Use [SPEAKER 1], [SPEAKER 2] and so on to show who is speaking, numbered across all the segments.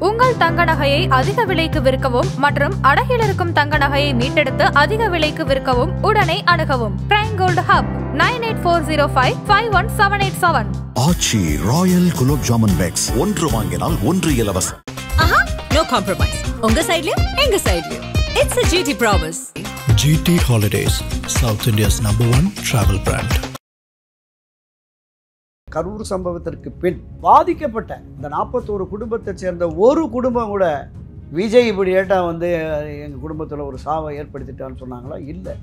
[SPEAKER 1] உங்கள் தங்க நகையை அதிக விலைக்கு விற்கவும் மற்றும் அடகில் இருக்கும் தங்க நகையை மீட்டெடுத்து அதிக விலைக்கு விற்கவும் உடனே அணுகவும் பிரைம் கோல்ட் ஹப் 9840551787.
[SPEAKER 2] ஆச்சி ராயல் குலோப் ஜாமுன் பேக்ஸ் ஒன்று வாங்கினால் ஒன்று இலவசம்.
[SPEAKER 3] No compromise. உங்க சைடுலயும் எங்க சைடுலயும். It's a GT promise.
[SPEAKER 4] GT Holidays, South India's #1 travel brand.
[SPEAKER 5] Karur சம்பவத்திற்கு பின் பாதிக்கப்பட்ட இந்த 41 குடும்பத்தை சேர்ந்த ஒரு குடும்பம் கூட விஜய் இப்படி ஏட்டா எங்கள் குடும்பத்தில் ஒரு சாவை ஏற்படுத்திட்டான்னு சொன்னாங்களா? இல்லை,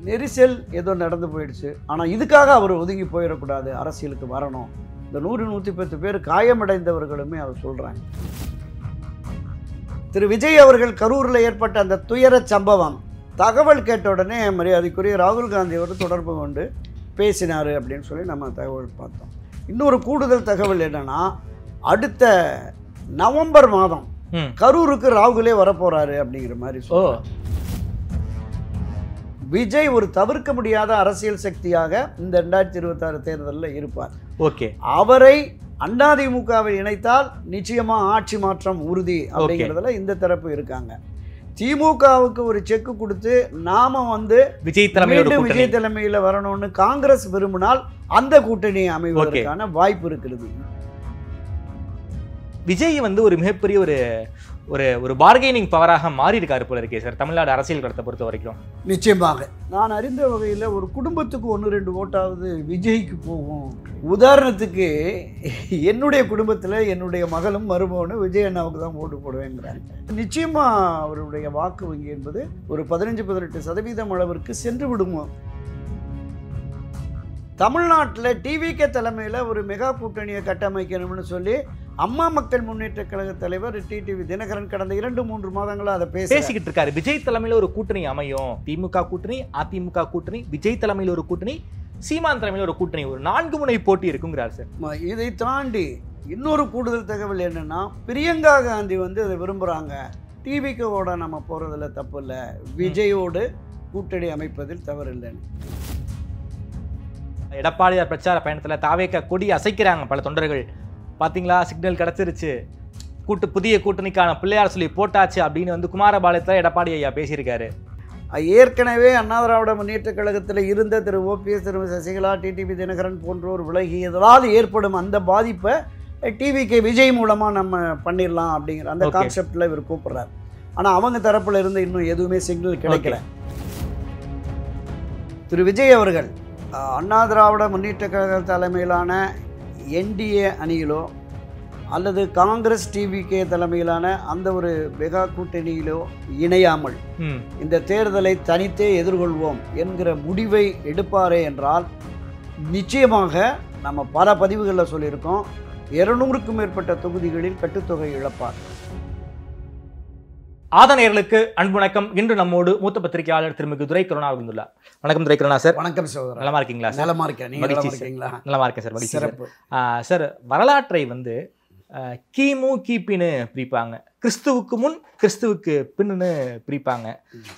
[SPEAKER 5] நெரிசல் ஏதோ நடந்து போயிடுச்சு. ஆனால் இதுக்காக அவர் ஒதுங்கி போயிடக்கூடாது, அரசியலுக்கு வரணும். இந்த 100-110 பேர் காயமடைந்தவர்களுமே அவர் சொல்கிறாங்க. திரு விஜய் அவர்கள் கரூரில் ஏற்பட்ட அந்த துயர சம்பவம் தகவல் கேட்ட உடனே மரியாதைக்குரிய ராகுல் காந்தி அவர் தொடர்பு கொண்டு பேசினார் அப்படின்னு சொல்லி நம்ம தகவல் பார்த்தோம். இன்னொரு கூடுதல் தகவல் என்னன்னா, அடுத்த நவம்பர் மாதம் கரூருக்கு ராகுலே வரப்போறாரு அப்படிங்கிற மாதிரி சொல்றாங்க. விஜய் ஒரு தவிர்க்க முடியாத அரசியல் சக்தியாக இந்த 2026 தேர்தலில் இருப்பார்.
[SPEAKER 6] ஓகே,
[SPEAKER 5] அவரை அதிமுகவை இணைத்தால் நிச்சயமா ஆட்சி மாற்றம் உறுதி அப்படிங்கிறதுல இந்த தரப்பு இருக்காங்க. திமுகவுக்கு ஒரு செக் கொடுத்து நாம விஜய் தலைமையில வரணும்னு காங்கிரஸ் விரும்பினால் அந்த கூட்டணி அமைவதற்கான வாய்ப்பு இருக்கிறது.
[SPEAKER 6] விஜய் ஒரு மிகப்பெரிய ஒரு பார்கெனிங் பவராக மாறி இருக்காரு போல இருக்கே சார், தமிழ்நாடு அரசியல் களத்தை பொறுத்த வரைக்கும்.
[SPEAKER 5] நிச்சயமாக நான் அறிந்த வகையில் ஒரு குடும்பத்துக்கு 1-2 ஓட்டாவது விஜய்க்கு போகும். உதாரணத்துக்கு என்னுடைய குடும்பத்தில் என்னுடைய மகளும் மருமகனும் விஜய் அண்ணாவுக்கு தான் ஓட்டு போடுவேங்கிறாங்க. நிச்சயமா அவருடைய வாக்கு வங்கி என்பது ஒரு 15-18% அளவிற்கு சென்று விடுமோ. தமிழ்நாட்டில் டிவிகே தலைமையில் ஒரு மெகா கூட்டணியை கட்டமைக்கணும்னு சொல்லி அம்மா மக்கள் முன்னேற்ற கழக தலைவர் டிடிவி தினகரன் கடந்த 2-3 மாதங்களா அதை பேசிக்கிட்டு
[SPEAKER 6] இருக்காரு. விஜய் தலைமையில ஒரு கூட்டணி அமையும், திமுக கூட்டணி, அதிமுக கூட்டணி, விஜய் தலைமையில் ஒரு கூட்டணி, சீமான் தலைமையில் ஒரு கூட்டணி, ஒரு 4 முனை போட்டி இருக்குங்கிறார் சார்.
[SPEAKER 5] இதை தாண்டி இன்னொரு கூடுதல் தகவல் என்னன்னா, பிரியங்கா காந்தி அதை விரும்புறாங்க. டிவிகேவோட நம்ம போறதுல தப்பு இல்லை, விஜயோடு கூட்டணி அமைப்பதில் தவறு இல்லைன்னு.
[SPEAKER 6] எடப்பாடியார் பிரச்சார பயணத்தில் தாவேக கொடி அசைக்கிறாங்க பல தொண்டர்கள். பார்த்தீங்களா, சிக்னல் கிடச்சிருச்சு, புதிய கூட்டணிக்கான பிள்ளையார் சொல்லி போட்டாச்சு அப்படின்னு குமாரபாளையத்தில் எடப்பாடி ஐயா பேசியிருக்காரு.
[SPEAKER 5] ஏற்கனவே அண்ணா திராவிட முன்னேற்ற கழகத்தில் இருந்த திரு ஓபிஎஸ், திரு சசிகலா, டிடிவி தினகரன் போன்றோர் விலகியதால் ஏற்படும் அந்த பாதிப்பை டிவிகே விஜய் மூலமாக நம்ம பண்ணிடலாம் அப்படிங்கிற அந்த கான்செப்டில் இவர் கூப்பிட்றாரு. ஆனால் அவங்க தரப்பில் இருந்து இன்னும் எதுவுமே சிக்னல் கிடைக்கல. திரு விஜய் அவர்கள் அண்ணா திராவிட முன்னேற்ற கழக தலைமையிலான என்டிஏ அணியிலோ அல்லது காங்கிரஸ் டிவிகே தலைமையிலான அந்த ஒரு மெகா கூட்டணியிலோ இணையாமல் இந்த தேர்தலை தனித்தே எதிர்கொள்வோம் என்கிற முடிவை எடுப்பாரே என்றால் நிச்சயமாக நம்ம பல பதிவுகளில் சொல்லியிருக்கோம், 200க்கும் மேற்பட்ட தொகுதிகளில் கட்டுத்தொகை இழப்பார்.
[SPEAKER 6] ஆதநேயர்களுக்கு அன்பு வணக்கம். இன்று நம்மோடு மூத்த பத்திரிகையாளர் திருமிகு துரை கருணா வந்துள்ளார். வணக்கம் துரை கருணா சார்.
[SPEAKER 5] வணக்கம் சகோதரர்.
[SPEAKER 6] நலமா இருக்கீங்களா?
[SPEAKER 5] நலமா இருக்கேன். நீங்க நலமா இருக்கீங்களா?
[SPEAKER 6] நலமா இருக்கேன் சார். சிறப்பு சார். வரலாற்றை கிமு கிபின்னு பிரிப்பாங்க, கிறிஸ்துவுக்கு முன் கிறிஸ்துவுக்கு பின்னு பிரிப்பாங்க.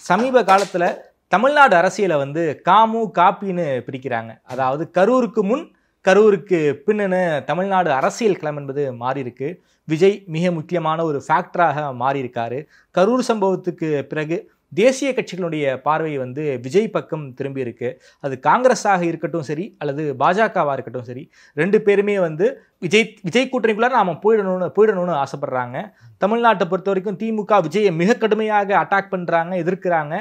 [SPEAKER 6] சமீப காலத்துல தமிழ்நாடு அரசியலை காமு காப்பின்னு பிரிக்கிறாங்க. அதாவது கரூருக்கு முன் கரூருக்கு பின்னு தமிழ்நாடு அரசியல் களம் என்பது மாறி இருக்கு. விஜய் மிக முக்கியமான ஒரு ஃபேக்டராக மாறி இருக்காரு. கரூர் சம்பவத்துக்கு பிறகு தேசிய கட்சிகளுடைய பார்வை விஜய் பக்கம் திரும்பி இருக்கு. அது காங்கிரஸாக இருக்கட்டும் சரி அல்லது பாஜகவாக இருக்கட்டும் சரி, 2 பேருமே விஜய் கூட்டணிக்குள்ளார நாம போயிடணும்னு ஆசைப்படுறாங்க. தமிழ்நாட்டை பொறுத்த வரைக்கும் திமுக விஜயை மிக கடுமையாக அட்டாக் பண்றாங்க, எதிர்க்கிறாங்க.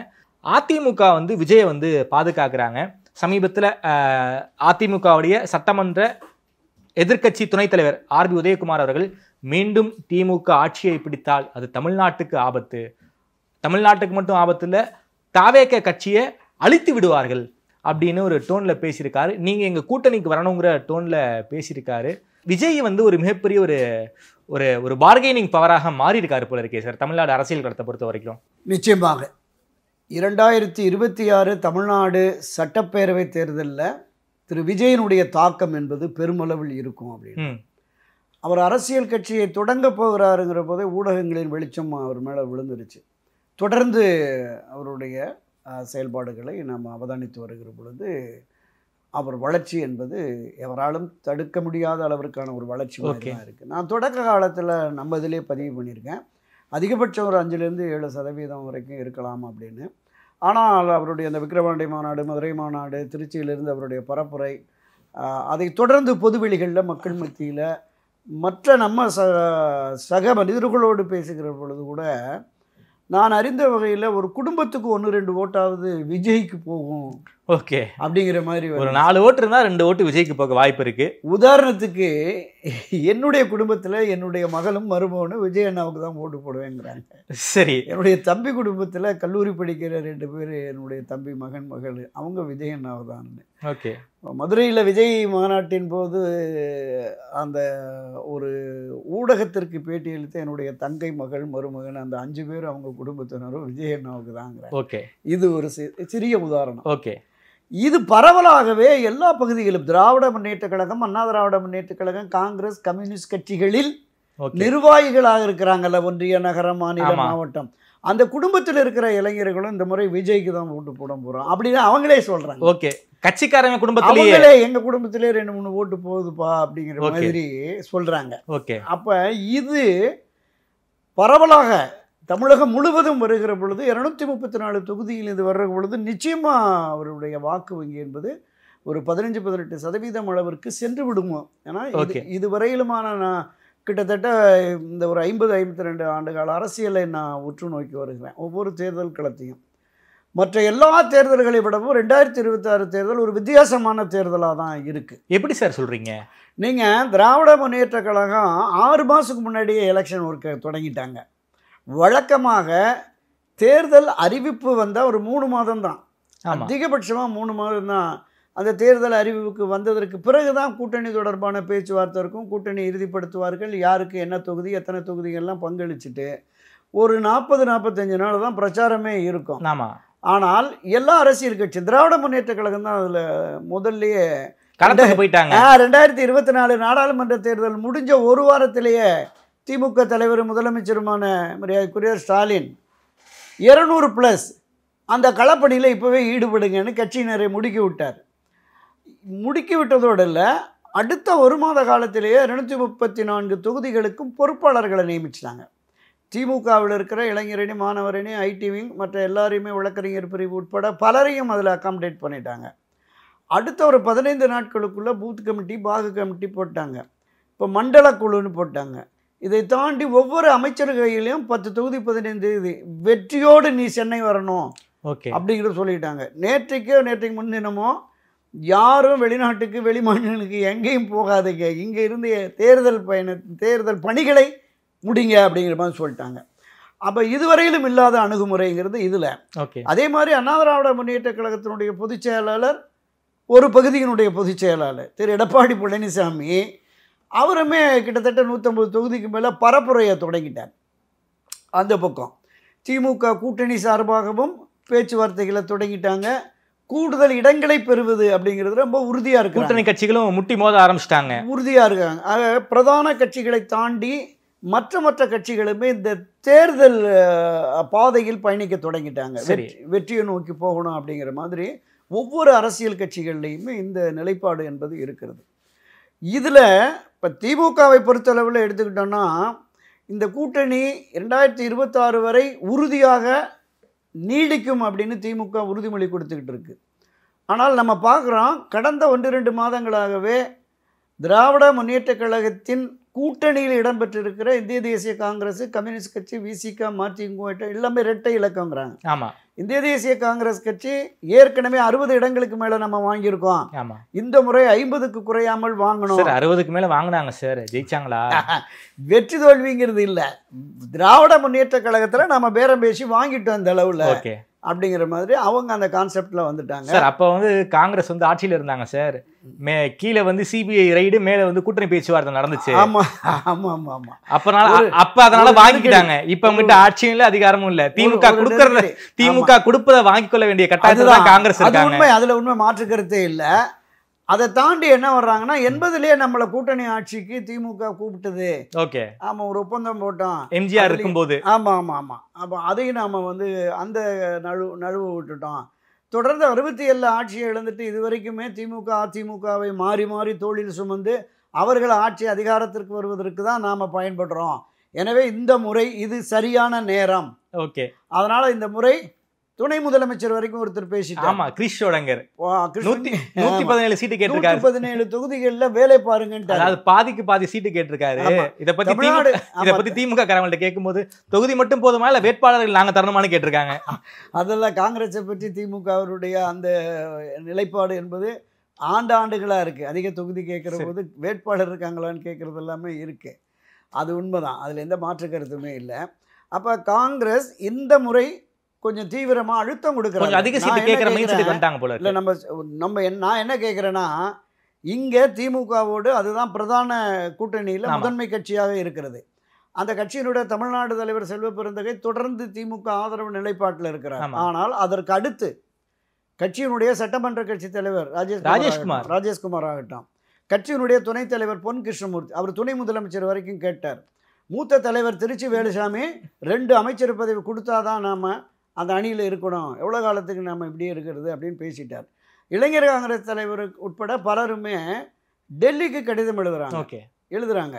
[SPEAKER 6] அதிமுக விஜயை பாதுகாக்கிறாங்க. சமீபத்தில் அதிமுகவுடைய சட்டமன்ற எதிர்க்கட்சி துணைத் தலைவர் ஆர்பி உதயகுமார் அவர்கள் மீண்டும் திமுக ஆட்சியை பிடித்தால் அது தமிழ்நாட்டுக்கு ஆபத்து, தமிழ்நாட்டுக்கு மட்டும் ஆபத்து இல்லை, தாவேக கட்சியை அழித்து விடுவார்கள் அப்படின்னு ஒரு டோன்ல பேசியிருக்காரு. நீங்க எங்க கூட்டணிக்கு வரணுங்கிற டோன்ல பேசியிருக்காரு. விஜய் ஒரு மிகப்பெரிய ஒரு பார்கெனிங் பவராக மாறி இருக்காரு போல இருக்கே சார், தமிழ்நாடு அரசியல் களத்தை பொறுத்த வரைக்கும்.
[SPEAKER 5] நிச்சயமாக 2026 தமிழ்நாடு சட்டப்பேரவை தேர்தலில் திரு விஜயனுடைய தாக்கம் என்பது பெருமளவில் இருக்கும் அப்படின்னு. அவர் அரசியல் கட்சியை தொடங்க போகிறாருங்கிற போதே ஊடகங்களின் வெளிச்சம் அவர் மேலே விழுந்துருச்சு. தொடர்ந்து அவருடைய செயல்பாடுகளை நாம் அவதானித்து வருகிற பொழுது அவர் வளர்ச்சி என்பது எவராலும் தடுக்க முடியாத அளவிற்கான ஒரு வளர்ச்சி தான் இருக்குது. நான் தொடக்க காலத்தில் நம்ம இதிலே பதிவு பண்ணியிருக்கேன், அதிகபட்சம் ஒரு 5-7% வரைக்கும் இருக்கலாம் அப்படின்னு. ஆனால் அவருடைய அந்த விக்கிரவாண்டி மாநாடு, மதுரை மாநாடு, திருச்சியிலிருந்து அவருடைய பரப்புரை, அதை தொடர்ந்து பொதுவெளிகளில் மக்கள் மத்தியில் மற்ற நம்ம சக மனிதர்களோடு பேசுகிற பொழுது கூட நான் அறிந்த வகையில் ஒரு குடும்பத்துக்கு 1-2 ஓட்டாவது விஜய்க்கு போகும்
[SPEAKER 6] ஓகே
[SPEAKER 5] அப்படிங்கிற மாதிரி.
[SPEAKER 6] ஒரு 4 ஓட்டு இருந்தால் 2 ஓட்டு விஜய்க்கு போக வாய்ப்பு இருக்கு.
[SPEAKER 5] உதாரணத்துக்கு என்னுடைய குடும்பத்தில் என்னுடைய மகளும் மருமகனும் விஜய் அண்ணாவுக்கு தான் ஓட்டு போடுவேங்கிறாங்க.
[SPEAKER 6] சரி.
[SPEAKER 5] என்னுடைய தம்பி குடும்பத்தில் கல்லூரி படிக்கிற 2 பேர், என்னுடைய தம்பி மகன் மகள், அவங்க விஜய் அண்ணாவை தான்.
[SPEAKER 6] ஓகே.
[SPEAKER 5] மதுரையில் விஜய் மாநாட்டின் போது அந்த ஒரு ஊடகத்திற்கு பேட்டியளித்த என்னுடைய தங்கை மகள் மருமகன் அந்த 5 பேர் அவங்க குடும்பத்தினரும் விஜய் அண்ணாவுக்கு தாங்கிறாங்க.
[SPEAKER 6] ஓகே.
[SPEAKER 5] இது ஒரு சிறிய உதாரணம்.
[SPEAKER 6] ஓகே.
[SPEAKER 5] இது பரவலாகவே எல்லா பகுதிகளிலும் திராவிட முன்னேற்ற கழகம், அண்ணா திராவிட முன்னேற்ற கழகம், காங்கிரஸ், கம்யூனிஸ்ட் கட்சிகளில் நிர்வாகிகளாக இருக்கிறாங்கல்ல, ஒன்றிய, நகரம், மாநிலம், மாவட்டம், அந்த குடும்பத்தில் இருக்கிற இளைஞர்களும் இந்த முறை விஜய்க்கு தான் ஓட்டு போட போறோம் அப்படின்னு அவங்களே சொல்றாங்க.
[SPEAKER 6] ஓகே. கட்சிக்காரங்க குடும்பத்திலேயே
[SPEAKER 5] எங்க குடும்பத்திலே 2-3 ஓட்டு போகுதுப்பா அப்படிங்கிற மாதிரி சொல்றாங்க.
[SPEAKER 6] ஓகே.
[SPEAKER 5] அப்ப இது பரவலாக தமிழகம் முழுவதும் வருகிற பொழுது 234 தொகுதியில் இது வர்ற பொழுது நிச்சயமா அவருடைய வாக்கு வங்கி என்பது ஒரு 15-18% அளவிற்கு சென்று விடுமோ. ஏன்னா இதுவரையிலுமான நான் கிட்டத்தட்ட இந்த ஒரு 50-52 ஆண்டுகால அரசியலை நான் உற்று நோக்கி வருகிறேன். ஒவ்வொரு தேர்தல் களத்தையும் மற்ற எல்லா தேர்தல்களை விடவும் 2026 தேர்தல் ஒரு வித்தியாசமான தேர்தலாக தான் இருக்கு.
[SPEAKER 6] எப்படி சார் சொல்றீங்க?
[SPEAKER 5] நீங்க திராவிட முன்னேற்ற கழகம் 6 மாதத்துக்கு முன்னாடியே எலெக்ஷன் ஒர்க்கை தொடங்கிட்டாங்க. வழக்கமாக தேர்தல் அறிவிப்பு வந்தால் ஒரு 3 மாதம் தான், அதிகபட்சமாக 3 மாதம் தான். அந்த தேர்தல் அறிவிப்புக்கு வந்ததற்கு பிறகு தான் கூட்டணி தொடர்பான பேச்சுவார்த்தை இருக்கும், கூட்டணி இறுதிப்படுத்துவார்கள், யாருக்கு என்ன தொகுதி, எத்தனை தொகுதிகள்லாம் பங்களிச்சுட்டு ஒரு 40-45 நாள் தான் பிரச்சாரமே இருக்கும். ஆனால் எல்லா அரசியல் கட்சி, திராவிட முன்னேற்ற கழகம் தான் அதில் முதல்லையே
[SPEAKER 6] போயிட்டாங்க.
[SPEAKER 5] 2024 நாடாளுமன்ற தேர்தல் முடிஞ்ச ஒரு வாரத்திலேயே திமுக தலைவர் முதலமைச்சருமான மரியாதைக்குரிய ஸ்டாலின் 200+ அந்த களப்பணியில் இப்போவே ஈடுபடுங்கன்னு கட்சியினரை முடுக்கி விட்டார். முடுக்கி விட்டதோடு இல்லை, அடுத்த ஒரு மாத காலத்திலேயே 234 தொகுதிகளுக்கும் பொறுப்பாளர்களை நியமிச்சிட்டாங்க. திமுகவில் இருக்கிற இளைஞரணி, மாணவரணி, ஐடி விங், மற்ற எல்லாரையுமே வழக்கறிஞர் பிரிவு உட்பட பலரையும் அதில் அகாமடேட் பண்ணிட்டாங்க. அடுத்த ஒரு 15 நாட்களுக்குள்ளே பூத் கமிட்டி, பாகு கமிட்டி போட்டாங்க. இப்போ மண்டல குழுன்னு போட்டாங்க. இதை தாண்டி ஒவ்வொரு அமைச்சர் கையிலையும் 10 தொகுதி 15 தொகுதி வெற்றியோடு நீ சென்னை வரணும் அப்படிங்கிறத சொல்லிட்டாங்க. நேற்றைக்கு முன்தினமோ யாரும் வெளிநாட்டுக்கு, வெளி மாநிலங்களுக்கு எங்கேயும் போகாதீங்க, இங்கே இருந்து தேர்தல் பணிகளை முடிங்க அப்படிங்கிற மாதிரி சொல்லிட்டாங்க. அப்போ இதுவரையிலும் இல்லாத அணுகுமுறைங்கிறது இதில். அதே மாதிரி அண்ணா திராவிட முன்னேற்ற கழகத்தினுடைய பொதுச் செயலாளர், ஒரு பகுதியினுடைய பொதுச் செயலாளர் திரு எடப்பாடி பழனிசாமி, அவருமே கிட்டத்தட்ட 150 தொகுதிக்கு மேலே பரப்புரையை தொடங்கிட்டார். அந்த பக்கம் திமுக கூட்டணி சார்பாகவும் பேச்சுவார்த்தைகளை தொடங்கிட்டாங்க. கூடுதல் இடங்களை பெறுவது அப்படிங்கிறது ரொம்ப உறுதியாக இருக்கு.
[SPEAKER 6] கூட்டணி கட்சிகளும் முட்டி மோத ஆரம்பிச்சிட்டாங்க,
[SPEAKER 5] உறுதியாக இருக்காங்க. பிரதான கட்சிகளை தாண்டி மற்ற கட்சிகளுமே இந்த தேர்தல் பாதையில் பயணிக்க தொடங்கிட்டாங்க. வெற்றியை நோக்கி போகணும் அப்படிங்கிற மாதிரி ஒவ்வொரு அரசியல் கட்சிகள்லையுமே இந்த நிலைப்பாடு என்பது இருக்கிறது. இதில் இப்போ திமுகவை பொறுத்தளவில் எடுத்துக்கிட்டோன்னா, இந்த கூட்டணி 2026 வரை உறுதியாக நீடிக்கும் அப்படின்னு திமுக உறுதிமொழி கொடுத்துக்கிட்டு இருக்கு. ஆனால் நம்ம பார்க்குறோம், கடந்த 1-2 மாதங்களாகவே திராவிட முன்னேற்ற கழகத்தின் கூட்டணியில் இடம்பெற்றிருக்கிற இந்திய தேசிய காங்கிரஸ், கம்யூனிஸ்ட் கட்சி, விசிக, மதிமுக எல்லாமே இரட்டை இலக்கங்கிறாங்க.
[SPEAKER 6] ஆமாம்.
[SPEAKER 5] இந்திய தேசிய காங்கிரஸ் கட்சி ஏற்கனவே 60 இடங்களுக்கு மேலே நம்ம வாங்கியிருக்கோம். இந்த முறை 50க்கு குறையாமல் வாங்கணும்.
[SPEAKER 6] 60க்கு மேலே வாங்கினாங்க சார், ஜெயிச்சாங்களா?
[SPEAKER 5] வெற்றி தோல்விங்கிறது இல்லை, திராவிட முன்னேற்ற கழகத்தில் நம்ம பேரம் பேசி வாங்கிட்டோம் இந்த அளவில் அப்படிங்கிற மாதிரி அவங்க அந்த கான்செப்ட்ல வந்துட்டாங்க
[SPEAKER 6] சார். அப்போ காங்கிரஸ் ஆட்சியில் இருந்தாங்க சார், கீழே சிபிஐ ரைடு, மேலே கூட்டணி பேச்சுவார்த்தை நடந்துச்சு.
[SPEAKER 5] ஆமா ஆமா ஆமா ஆமா.
[SPEAKER 6] அப்ப அதனால வாங்கிக்கிட்டாங்க. இப்ப அவங்ககிட்ட ஆட்சியும் இல்ல, அதிகாரமும் இல்ல. திமுக கொடுப்பதை வாங்கிக் கொள்ள வேண்டிய கட்டாயத்துல தான் காங்கிரஸ் இருக்காங்க.
[SPEAKER 5] அதுல உண்மை மாற்று கருத்தே இல்ல. அதை தாண்டி என்ன வர்றாங்கன்னா, 80லேயே நம்மளை கூட்டணி ஆட்சிக்கு திமுக கூப்பிட்டது.
[SPEAKER 6] ஓகே.
[SPEAKER 5] ஆமா, ஒரு ஒப்பந்தம் போட்டோம்
[SPEAKER 6] எம்ஜிஆர் இருக்கும்போது.
[SPEAKER 5] ஆமா ஆமா ஆமா. அப்போ அதையும் நாம அந்த நழுவு விட்டுட்டோம். தொடர்ந்து 67 ஆட்சியை இழந்துட்டு இதுவரைக்குமே திமுக அதிமுகவை மாறி மாறி தோளில் சுமந்து அவர்கள் ஆட்சி அதிகாரத்திற்கு வருவதற்கு தான் நாம் பயன்படுறோம். எனவே இந்த முறை இது சரியான நேரம்.
[SPEAKER 6] ஓகே,
[SPEAKER 5] அதனால இந்த முறை துணை முதலமைச்சர் வரைக்கும் ஒருத்தர் பேசிட்டார்.
[SPEAKER 6] ஆமா, கிரீஷ் ஷோடங்கர் 117 சீட்டு கேட்டிருக்காரு.
[SPEAKER 5] 117 தொகுதிகளில் வேலை பாருங்கன்ட்டு,
[SPEAKER 6] அதாவது பாதிக்கு பாதி சீட்டு கேட்டிருக்காரு. இதை பத்தி திமுக காரங்கள்ட்ட கேட்கும்போது தொகுதி மட்டும் போதுமா இல்ல வேட்பாளர்கள் நாங்க தரணுமான்னு கேட்டிருக்காங்க.
[SPEAKER 5] அதெல்லாம் காங்கிரஸை பற்றி திமுக அவருடைய அந்த நிலைப்பாடு என்பது ஆண்டுகளாக இருக்குது. அதிக தொகுதி கேட்குற போது வேட்பாளர் இருக்காங்களான்னு கேட்குறது எல்லாமே இருக்குது. அது உண்மைதான், அதில் எந்த மாற்று கருத்துமே இல்லை. அப்போ காங்கிரஸ் இந்த முறை கொஞ்சம் தீவிரமா அழுத்தம் கொடுக்குறாங்க.
[SPEAKER 6] அதிக சீட்டு கேட்குற மைண்ட்செட்டுக்கு வந்துட்டாங்க போல.
[SPEAKER 5] இல்லை நான் என்ன கேட்குறேன்னா, இங்கே திமுகவோடு அதுதான் பிரதான கூட்டணியில் முதன்மை கட்சியாக இருக்கிறது. அந்த கட்சியினுடைய தமிழ்நாடு தலைவர் செல்வ பெருந்தகை தொடர்ந்து திமுக ஆதரவு நிலைப்பாட்டில் இருக்கிறார். ஆனால் அதற்கு அடுத்து கட்சியினுடைய சட்டமன்ற கட்சி தலைவர் ராஜேஷ்குமார் ஆகட்டும், கட்சியினுடைய துணைத் தலைவர் பொன் கிருஷ்ணமூர்த்தி, அவர் துணை முதலமைச்சர் வரைக்கும் கேட்டார். மூத்த தலைவர் திருச்சி வேலுசாமி 2 அமைச்சர் பதவி கொடுத்தாதான் நாம் அந்த அணியில் இருக்கணும், எவ்வளோ காலத்துக்கு நம்ம இப்படியே இருக்கிறது அப்படின்னு பேசிட்டார். இளைஞர் காங்கிரஸ் தலைவர் உட்பட பலருமே டெல்லிக்கு கடிதம் எழுதுகிறாங்க.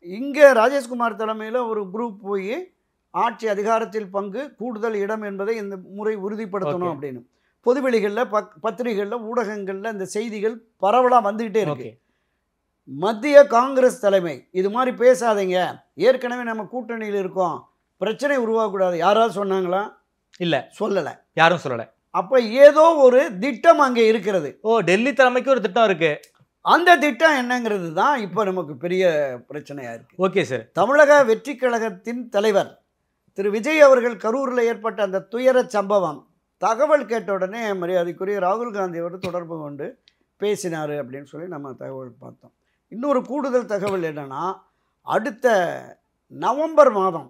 [SPEAKER 5] இங்கே ராஜேஷ்குமார் தலைமையில் ஒரு குரூப் போய் ஆட்சி அதிகாரத்தில் பங்கு கூடுதல் இடம் என்பதை இந்த முறை உறுதிப்படுத்தணும் அப்படின்னு பொதுவெளிகளில் பத்திரிகைகளில் ஊடகங்களில் இந்த செய்திகள் பரவலாக வந்துக்கிட்டே இருக்கு. மத்திய காங்கிரஸ் தலைமை இது மாதிரி பேசாதீங்க, ஏற்கனவே நம்ம கூட்டணியில் இருக்கோம், பிரச்சனை உருவாகக்கூடாது, யாராவது சொன்னாங்களா? இல்லை, சொல்லலை,
[SPEAKER 6] யாரும் சொல்லலை.
[SPEAKER 5] அப்போ ஏதோ ஒரு திட்டம் அங்கே இருக்கிறது.
[SPEAKER 6] டெல்லி தலைமைக்கு ஒரு திட்டம் இருக்கு.
[SPEAKER 5] அந்த திட்டம் என்னங்கிறது தான் இப்போ நமக்கு பெரிய பிரச்சனையாக இருக்குது.
[SPEAKER 6] ஓகே சார்,
[SPEAKER 5] தமிழக வெற்றி கழகத்தின் தலைவர் திரு விஜய் அவர்கள் கரூரில் ஏற்பட்ட அந்த துயர சம்பவம் தகவல் கேட்ட உடனே மரியாதைக்குரிய ராகுல் காந்தி அவர் தொடர்பு கொண்டு பேசினார் அப்படின்னு சொல்லி நம்ம தகவல் பார்த்தோம். இன்னொரு கூடுதல் தகவல் என்னன்னா, அடுத்த நவம்பர் மாதம்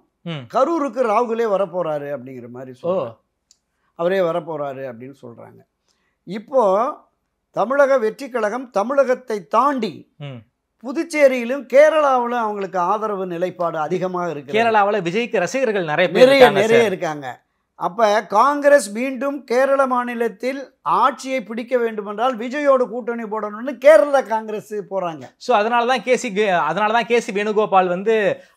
[SPEAKER 5] கரூருக்கு ராகுலே வரப்போறாரு அப்படிங்கிற மாதிரி அவரே வரப்போறாரு அப்படின்னு சொல்றாங்க. இப்போ தமிழக வெற்றி கழகம் தமிழகத்தை தாண்டி புதுச்சேரியிலும் கேரளாவிலும் அவங்களுக்கு ஆதரவு நிலைப்பாடு அதிகமாக இருக்கு.
[SPEAKER 6] கேரளாவில் விஜய்க்கு ரசிகர்கள் நிறைய இருக்காங்க.
[SPEAKER 5] அப்போ காங்கிரஸ் மீண்டும் கேரள மாநிலத்தில் ஆட்சியை பிடிக்க வேண்டுமென்றால் விஜயோடு கூட்டணி போடணும்னு கேரள காங்கிரஸ் போகிறாங்க.
[SPEAKER 6] ஸோ அதனால தான் கேசி வேணுகோபால் வந்து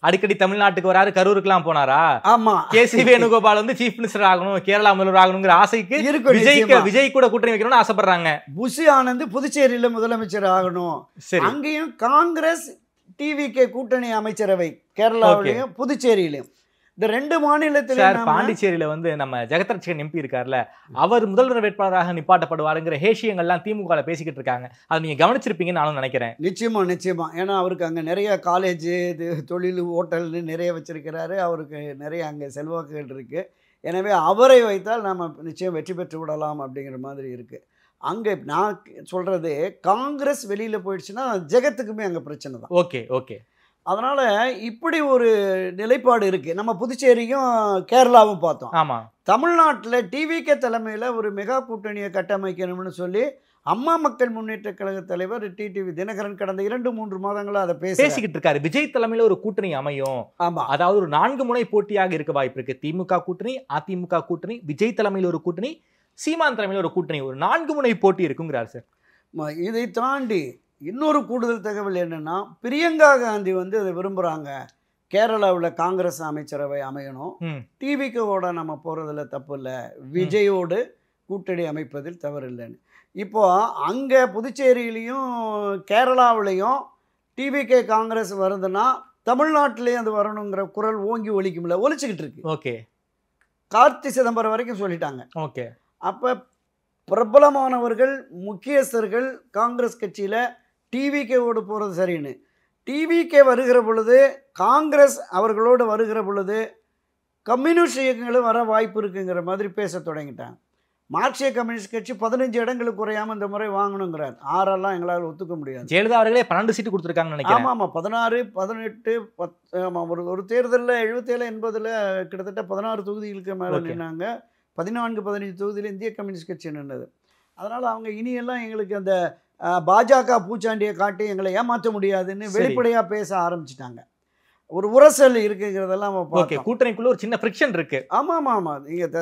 [SPEAKER 6] அடிக்கடி தமிழ்நாட்டுக்கு வராரு, கரூருக்குலாம் போனாரா?
[SPEAKER 5] ஆமாம்,
[SPEAKER 6] கேசி வேணுகோபால் வந்து சீஃப் மினிஸ்டர் ஆகணும், கேரளா முதல்வர் ஆகணுங்கிற ஆசைக்கு விஜய் கூட கூட்டணி வைக்கணும்னு ஆசைப்படுறாங்க.
[SPEAKER 5] புஷி ஆனந்த் புதுச்சேரியில் முதலமைச்சர் ஆகணும். சரி, அங்கேயும் காங்கிரஸ் டிவிகே கூட்டணி அமைச்சரவை கேரளாவிலையும் புதுச்சேரியிலையும். இந்த 2 மாநிலத்தில்
[SPEAKER 6] பாண்டிச்சேரியில வந்து நம்ம ஜெகதரட்சகன் எம்பி இருக்கார்ல, அவர் முதல்வர் வேட்பாளராக நிப்பாட்டப்படுவாருங்கிற ஹேஷியங்கள்லாம் திமுக பேசிக்கிட்டு இருக்காங்க. அதை நீங்க கவனிச்சிருப்பீங்கன்னு நானும் நினைக்கிறேன்.
[SPEAKER 5] நிச்சயமா. ஏன்னா அவருக்கு அங்கே நிறைய காலேஜ், தொழில், ஹோட்டல்னு நிறைய வச்சிருக்கிறாரு. அவருக்கு நிறைய அங்கே செல்வாக்குகள் இருக்கு. எனவே அவரை வைத்தால் நம்ம நிச்சயம் வெற்றி பெற்று விடலாம் அப்படிங்கிற மாதிரி இருக்கு. அங்கே நான் சொல்றது, காங்கிரஸ் வெளியில போயிடுச்சுன்னா ஜெகத்துக்குமே அங்கே பிரச்சனை தான்.
[SPEAKER 6] ஓகே.
[SPEAKER 5] அதனால் இப்படி ஒரு நிலைப்பாடு இருக்குது. நம்ம புதுச்சேரியும் கேரளாவும் பார்த்தோம்.
[SPEAKER 6] ஆமாம்,
[SPEAKER 5] தமிழ்நாட்டில் டிவிகே தலைமையில் ஒரு மெகா கூட்டணியை கட்டமைக்கணும்னு சொல்லி அம்மா மக்கள் முன்னேற்ற கழக தலைவர் டிடிவி தினகரன் கடந்த 2-3 மாதங்களாக அதை பேசிக்கிட்டு
[SPEAKER 6] இருக்காரு. விஜய் தலைமையில் ஒரு கூட்டணி அமையும்.
[SPEAKER 5] ஆமாம்,
[SPEAKER 6] அதாவது ஒரு 4 முனை போட்டியாக இருக்க வாய்ப்பு இருக்கு. திமுக கூட்டணி, அதிமுக கூட்டணி, விஜய் தலைமையில் ஒரு கூட்டணி, சீமான் தலைமையில் ஒரு கூட்டணி, ஒரு 4 முனை போட்டி இருக்குங்கிறார் சார்.
[SPEAKER 5] இதை தாண்டி இன்னொரு கூடுதல் தகவல் என்னென்னா, பிரியங்கா காந்தி வந்து அதை விரும்புகிறாங்க, கேரளாவில் காங்கிரஸ் அமைச்சரவை அமையணும், டிவிகேவோட நம்ம போகிறதுல தப்பு இல்லை, விஜயோடு கூட்டணி அமைப்பதில் தவறு இல்லைன்னு. இப்போது அங்கே புதுச்சேரியிலையும் கேரளாவிலையும் டிவிகே காங்கிரஸ் வருதுன்னா தமிழ்நாட்டிலையும் அது வரணுங்கிற குரல் ஓங்கி ஒலிக்கும்ல, ஒலிச்சுக்கிட்டு இருக்கு.
[SPEAKER 6] ஓகே,
[SPEAKER 5] கார்த்தி சிதம்பரம் வரைக்கும் சொல்லிட்டாங்க.
[SPEAKER 6] ஓகே,
[SPEAKER 5] அப்போ பிரபலமானவர்கள், முக்கியஸ்தர்கள் காங்கிரஸ் கட்சியில் டிவிகேவோடு போகிறது சரின்னு, டிவிகே வருகிற பொழுது காங்கிரஸ் அவர்களோடு வருகிற பொழுது கம்யூனிஸ்ட் இயக்கங்களும் வர வாய்ப்பு இருக்குங்கிற மாதிரி பேச தொடங்கிட்டாங்க. மார்க்சிய கம்யூனிஸ்ட் கட்சி 15 இடங்களுக்கு குறையாமல் இந்த முறை வாங்கணுங்கிறார். 6 எங்களால் ஒத்துக்க முடியாது.
[SPEAKER 6] ஜெயலலிதா அவர்களே 12 சீட்டு கொடுத்துருக்காங்கன்னு நினைக்கிறேன்.
[SPEAKER 5] ஆமாம், 16, 18, 10. ஆமாம், ஒரு தேர்தலில் 77, 80 கிட்டத்தட்ட 16 தொகுதிகளுக்கு மேலே நின்னாங்க. 14, 15 தொகுதியில் இந்திய கம்யூனிஸ்ட் கட்சி நின்றது. அதனால் அவங்க இனியெல்லாம் எங்களுக்கு அந்த பாஜக பூச்சாண்டியை காட்டி எங்களை ஏமாற்ற முடியாதுன்னு வெளிப்படையாக பேச ஆரம்பிச்சிட்டாங்க. ஒரு உரசல் இருக்குங்கிறதெல்லாம் நம்ம
[SPEAKER 6] ஓகே,
[SPEAKER 5] பார்த்தோம்.
[SPEAKER 6] கூட்டணிக்குள்ள ஒரு சின்ன ஃப்ரிக்ஷன் இருக்கு.
[SPEAKER 5] ஆமாம். நீங்கள்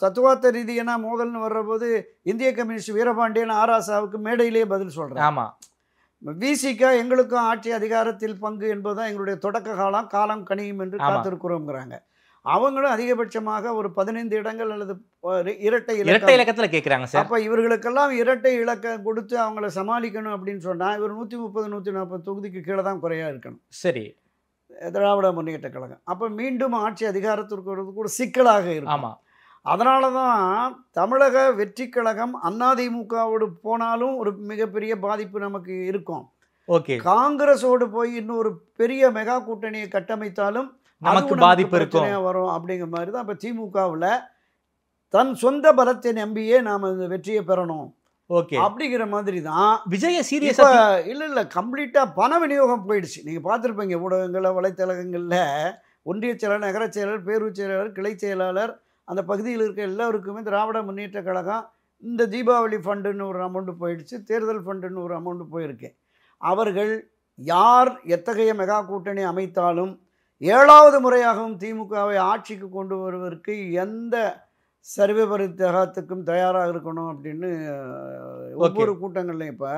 [SPEAKER 5] தத்துவார்த்த ரீதியான மோதல்னு வர்றபோது இந்திய கம்யூனிஸ்ட் வீரபாண்டியன் ஆராசாவுக்கு மேடையிலேயே பதில் சொல்கிறேன்.
[SPEAKER 6] ஆமா,
[SPEAKER 5] விசிகா எங்களுக்கும் ஆட்சி அதிகாரத்தில் பங்கு என்பதுதான் எங்களுடைய தொடக்க காலம் கனியும் என்று காத்திருக்கிறோங்கிறாங்க. அவங்களும் அதிகபட்சமாக ஒரு 15 இடங்கள் அல்லது இரட்டை
[SPEAKER 6] இலக்கத்துல கேட்குறாங்க சார்.
[SPEAKER 5] அப்போ இவர்களுக்கெல்லாம் இரட்டை இலக்கம் கொடுத்து அவங்கள சமாளிக்கணும் அப்படின்னு சொன்னால் இவர் 130 140 தொகுதிக்கு கீழே தான் குறையாக இருக்கணும்.
[SPEAKER 6] சரி,
[SPEAKER 5] திராவிட முன்னேற்ற கழகம் அப்போ மீண்டும் ஆட்சி அதிகாரத்திற்கு வருவதற்கு ஒரு சிக்கலாக இருக்கும்.
[SPEAKER 6] ஆமாம்,
[SPEAKER 5] அதனால தான் தமிழக வெற்றி கழகம் அதிமுகவோடு போனாலும் ஒரு மிகப்பெரிய பாதிப்பு நமக்கு இருக்கும்.
[SPEAKER 6] ஓகே,
[SPEAKER 5] காங்கிரஸோடு போய் இன்னொரு பெரிய மெகா கூட்டணியை கட்டமைத்தாலும்
[SPEAKER 6] நமக்கு பாதிப்பு இருக்கும்
[SPEAKER 5] வரும். அப்படிங்கிற மாதிரி தான் இப்போ திமுகவில் தன் சொந்த பலத்தை நம்பியே நாம் இந்த வெற்றியை பெறணும்.
[SPEAKER 6] ஓகே,
[SPEAKER 5] அப்படிங்கிற மாதிரி தான்
[SPEAKER 6] விஜய சீரியஸா
[SPEAKER 5] இல்லை கம்ப்ளீட்டாக பண விநியோகம் போயிடுச்சு. நீங்கள் பார்த்துருப்பீங்க ஊடகங்களில், வலைத்தளங்களில் ஒன்றிய செயலாளர், நகர செயலாளர், பேரூர் செயலாளர், கிளை செயலாளர், அந்த பகுதியில் இருக்க எல்லாருக்குமே திராவிட முன்னேற்ற கழகம் இந்த தீபாவளி ஃபண்டுன்னு ஒரு அமௌண்ட்டு போயிடுச்சு, தேர்தல் ஃபண்டுன்னு ஒரு அமௌண்ட்டு போயிருக்கு. அவர்கள் யார் எத்தகைய மெகா கூட்டணி அமைத்தாலும் 7வது முறையாகவும் திமுகவை ஆட்சிக்கு கொண்டு வருவதற்கு எந்த சர்வபரித்தகத்துக்கும் தயாராக இருக்கணும் அப்படின்னு ஒவ்வொரு கூட்டங்கள்லையும் இப்போ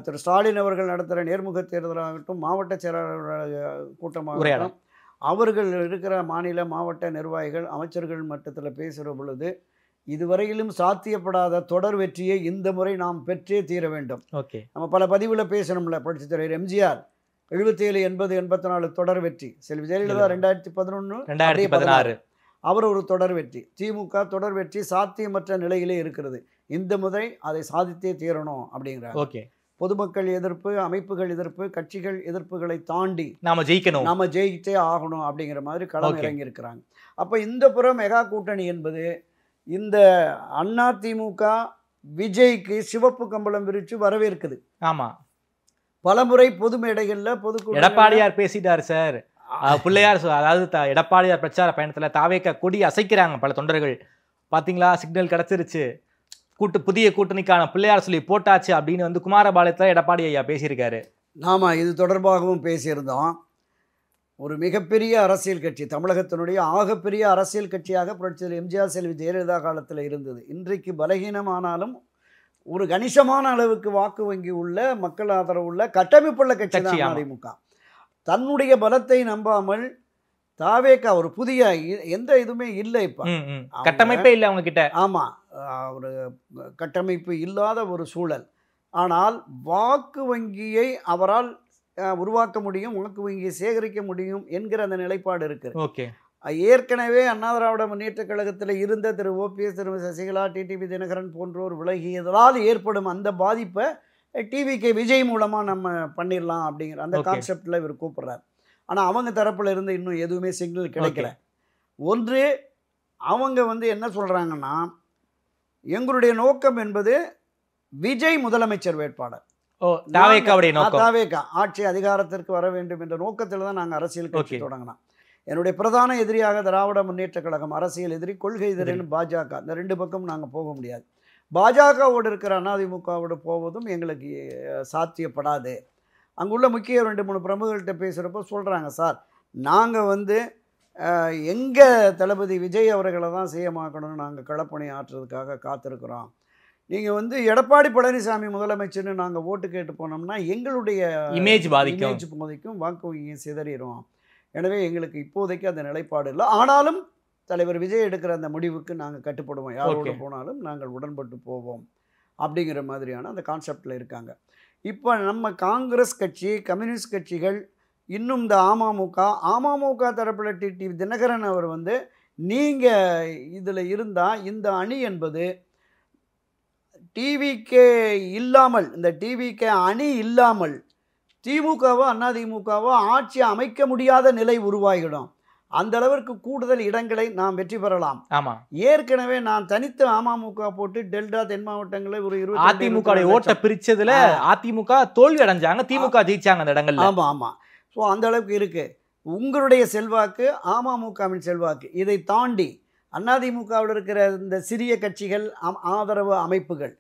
[SPEAKER 5] திரு ஸ்டாலின் அவர்கள் நடத்துகிற நேர்முக தேர்தலாகட்டும், மாவட்ட செயலாளர் கூட்டமாகட்டும், அவர்கள் இருக்கிற மாநில மாவட்ட நிர்வாகிகள் அமைச்சர்கள் மட்டத்தில் பேசுகிற பொழுது இதுவரையிலும் சாத்தியப்படாத தொடர் வெற்றியை இந்த முறை நாம் பெற்றே தீர வேண்டும்.
[SPEAKER 6] ஓகே, நம்ம
[SPEAKER 5] பல பதிவில் பேசணும்ல. புரட்சித் தலைவர் எம்ஜிஆர் 77 80 84 தொடர் வெற்றி, செல்வி ஜெயலலிதா 2011 2016 அவர் ஒரு தொடர் வெற்றி. திமுக தொடர் வெற்றி சாத்தியமற்ற நிலையிலே இருக்கிறது. இந்த முறை அதை சாதித்தே தீரணும் அப்படிங்கிறாங்க.
[SPEAKER 6] ஓகே,
[SPEAKER 5] பொதுமக்கள் எதிர்ப்பு, அமைப்புகள் எதிர்ப்பு, கட்சிகள் எதிர்ப்புகளை தாண்டி
[SPEAKER 6] நாம ஜெயிக்கணும்,
[SPEAKER 5] நாம ஜெயித்தே ஆகணும் அப்படிங்கிற மாதிரி களம் இறங்கி இருக்கிறாங்க. அப்போ இந்த புறம் மெகா கூட்டணி என்பது இந்த அதிமுக விஜய்க்கு சிவப்பு கம்பளம் விரிச்சு வரவேற்குது.
[SPEAKER 6] ஆமா,
[SPEAKER 5] பலமுறை பொது மேடைகளில்
[SPEAKER 6] எடப்பாடியார் பேசிட்டார் சார். பிள்ளையார் அதாவது எடப்பாடியார் பிரச்சார பயணத்துல தாவேக்க கொடி அசைக்கிறாங்க பல தொண்டர்கள். பாத்தீங்களா, சிக்னல் கிடைச்சிருச்சு, புதிய கூட்டணிக்கான பிள்ளையார் சொல்லி போட்டாச்சு அப்படின்னு வந்து குமாரபாளையத்தில் எடப்பாடி ஐயா பேசியிருக்காரு.
[SPEAKER 5] நாம இது தொடர்பாகவும் பேசியிருந்தோம். ஒரு மிகப்பெரிய அரசியல் கட்சி, தமிழகத்தினுடைய ஆகப்பெரிய அரசியல் கட்சியாக புரட்சியாளர் எம்ஜிஆர் செல்வி ஜெயலலிதா காலத்தில் இருந்தது. இன்றைக்கு பலகீனமானாலும் ஒரு கணிசமான அளவுக்கு வாக்கு வங்கி உள்ள, மக்கள் ஆதரவு உள்ள, கட்டமைப்புள்ள கட்சி தான் அதிமுக. தன்னுடைய பலத்தை நம்பாமல் தாவேக்கா ஒரு புதிய எந்த இதுவுமே இல்லை, இப்போ
[SPEAKER 6] கட்டமைப்பே இல்லை அவங்க கிட்ட.
[SPEAKER 5] ஆமாம், ஒரு கட்டமைப்பு இல்லாத ஒரு சூழல். ஆனால் வாக்கு வங்கியை அவரால் உருவாக்க முடியும், வாக்கு வங்கியை சேகரிக்க முடியும் என்கிற அந்த நிலைப்பாடு இருக்குது.
[SPEAKER 6] ஓகே,
[SPEAKER 5] ஏற்கனவே அண்ணா திராவிட முன்னேற்ற கழகத்தில் இருந்த திரு ஓபிஎஸ், திரு சசிகலா, டிடிவி தினகரன் போன்றோர் விலகியதால் ஏற்படும் அந்த பாதிப்பை டிவிகே விஜய் மூலமாக நம்ம பண்ணிடலாம் அப்படிங்கிற அந்த கான்செப்டில் இவர் கூப்பிட்றார். ஆனால் அவங்க தரப்பில் இருந்து இன்னும் எதுவுமே சிக்னல் கிடைக்கல. ஒன்று, அவங்க வந்து என்ன சொல்கிறாங்கன்னா, எங்களுடைய நோக்கம் என்பது விஜய் முதலமைச்சர் வேட்பாளர், தாவேக்கா ஆட்சி அதிகாரத்திற்கு வர வேண்டும் என்ற நோக்கத்தில் தான் நாங்கள் அரசியல் கட்சி தொடங்கினோம். என்னுடைய பிரதான எதிரியாக திராவிட முன்னேற்ற கழகம், அரசியல் எதிரி, கொள்கை எதிரின்னு பாஜக. இந்த ரெண்டு பக்கம் நாங்கள் போக முடியாது. பாஜகவோடு இருக்கிற அதிமுகவோடு போவதும் எங்களுக்கு சாத்தியப்படாது. அங்குள்ள முக்கிய 2-3 பிரமுகர்கள்ட்ட பேசுகிறப்போ சொல்கிறாங்க, சார் நாங்கள் வந்து எங்கள் தளபதி விஜய் அவர்களை தான் சிஎமாக்கணும்னு நாங்கள் களப்பணி ஆற்றுறதுக்காக காத்திருக்கிறோம். நீங்கள் வந்து எடப்பாடி பழனிசாமி முதலமைச்சர்னு நாங்கள் ஓட்டு கேட்டு போனோம்னா எங்களுடைய
[SPEAKER 6] இமேஜ் பாதிக்கும்,
[SPEAKER 5] வாக்கு வங்கியை சிதறிடும். எனவே எங்களுக்கு இப்போதைக்கு அந்த நிலைப்பாடு இல்லை. ஆனாலும் தலைவர் விஜய் எடுக்கிற அந்த முடிவுக்கு நாங்கள் கட்டுப்படுவோம், யாரோடு போனாலும் நாங்கள் உடன்பட்டு போவோம் அப்படிங்கிற மாதிரியான அந்த கான்செப்டில் இருக்காங்க. இப்போ நம்ம காங்கிரஸ் கட்சி, கம்யூனிஸ்ட் கட்சிகள், இன்னும் இந்த அமமுக தரப்பில் டிடிவி தினகரன் அவர் வந்து, நீங்கள் இதில் இருந்தால் இந்த அணி என்பது டிவிகே இல்லாமல், இந்த டிவிகே அணி இல்லாமல் திமுகவோ அதிமுகவோ ஆட்சி அமைக்க முடியாத நிலை உருவாகிடும். அந்த அளவிற்கு கூடுதல் இடங்களை நாம் வெற்றி பெறலாம்.
[SPEAKER 6] ஆமாம்,
[SPEAKER 5] ஏற்கனவே நான் தனித்து அமமுக போட்டு டெல்டா தென் மாவட்டங்களில் ஒரு 20
[SPEAKER 6] அதிமுக ஓட்ட பிரிச்சதுல அதிமுக தோல்வி அடைஞ்சாங்க, திமுக ஜெயிச்சாங்க அந்த இடங்கள்ல.
[SPEAKER 5] ஆமாம் ஆமாம். ஸோ அந்த அளவுக்கு இருக்குது உங்களுடைய செல்வாக்கு, அமமுகவின் செல்வாக்கு. இதை தாண்டி அதிமுகவில் இருக்கிற இந்த சிறிய கட்சிகள், ஆதரவு அமைப்புகள்,